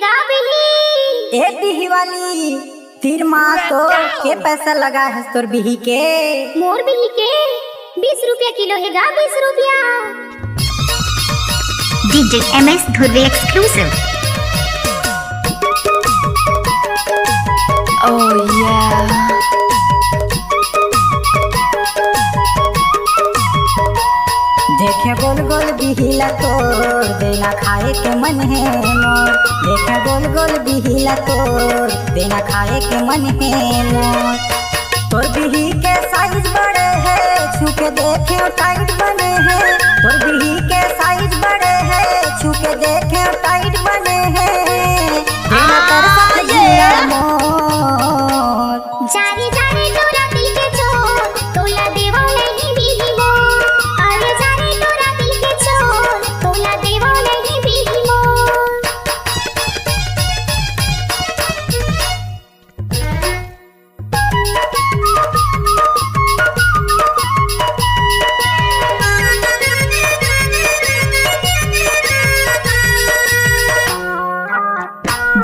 लेगा बिही। ए बिही वाली तीर माँ तो के पैसा लगा है तोर बिही के? मोर बिही के 20 रुपया किलो हैगा, 20 रुपया। DJ MS Dhurve exclusive. Oh yeah. देखे गोल गोल बिहिला तोर देना खाए के मन है मोर। देखे गोल गोल बिहिला तोर देना खाए के मन है मोर। तोर बिही के साइज बड़े है छूके देखे टाइट बने हैं। तोर बिही के साइज बड़े है छूके देखे टाइट बने हैं। देना कर सकजिया मोर। जारी जारी तोरा दिल के चोर तोला देवा नहीं बिही मोर। अरे जारी तोरा दिल के चोर तोला देवा नहीं बिही मोर।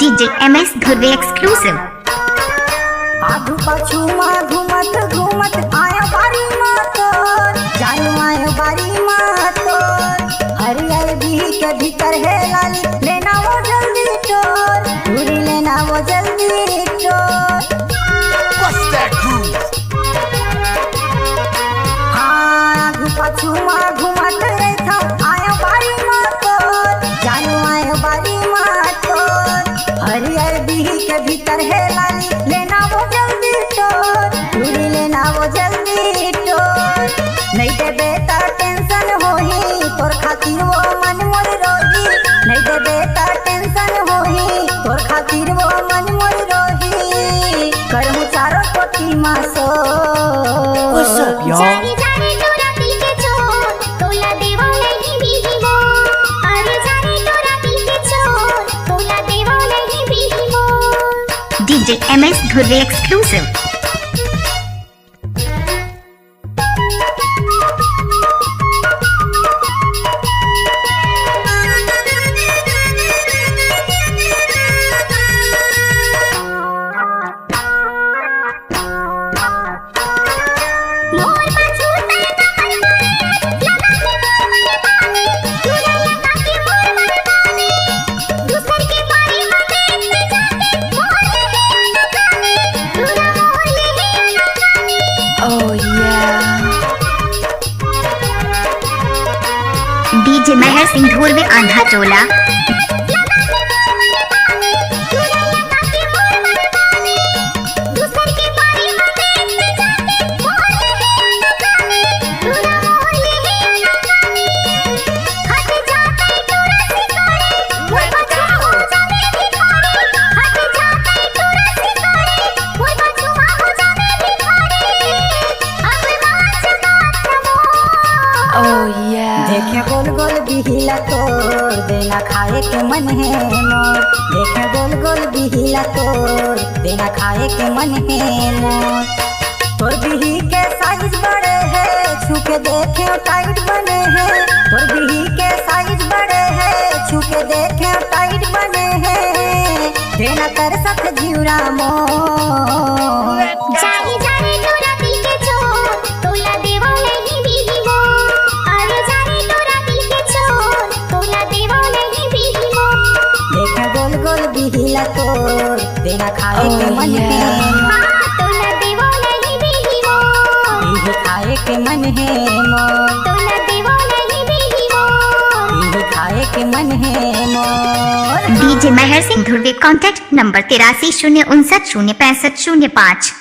DJ MS Dhurve exclusive. आधु पाछू माँ घूमत घूमत आया बारी माँ तोर। जायो आयो बारी माँ तोर। हरियर बिही के भीतर है लाली लेना वो जल्दी तोर। पूरी लेना वो जल्दी तोर। हाँ आधु पाछू माँ घूमत रहता आया बारी माँ तोर। जायो आयो बारी माँ तोर। हरियर बिही के भीतर है लाली लेना वो जल्दी तोर। पूरी लेना वो जल्दी तोर। नहीं दे बेटा टेंशन होही तोर खातिर वो मन मोर रोही। नहीं दे बेटा टेंशन होही तोर खातिर वो मन मोर रोही। करहूँ चारों कोटी मासो। जारी जारी तोरा दिल के चोर तोला देवा नहीं बिही मोर। अरे जारी तोरा दिल के चोर तोला देवा नहीं बिही मोर। DJ MS Dhurve exclusive. मोर पाछू तेरा मन लगा के मोर पानी। तूने लगा के मोर पानी। दूसर के बारी में देखते जाके मोर ले अनजानी। तूने मोर ले अनजानी। Oh yeah. DJ Meher Singh Dhurve आंधा टोला. Oh yeah. देखे गोल गोल बिहिला तोर देना खाए के मन है मोर। देखे गोल गोल बिहिला तोर देना खाए के मन है मोर। तोर बिही के साइज बड़े है छूके देखे टाइट बने हैं। तोर बिही के साइज बड़े है छूके देखे टाइट बने हैं। देना कर सक जीवरा मोर। जारी जारी तोरा दिल के चोर तोला देवा नहीं बिही मोर। अरे जारी तोरा दिल के चोर तोला देवा नहीं बिही मोर। देखे गोल गोल बिहिला तोर देना खाए के मन है मोर। तोला देवा नहीं बिही मोर। बिही खाए के मन है मोर। तोला देवा नहीं बिही मोर। बिही खाए के मन है मोर। DJ Meher Singh Dhurve contact number 83 059 065 05.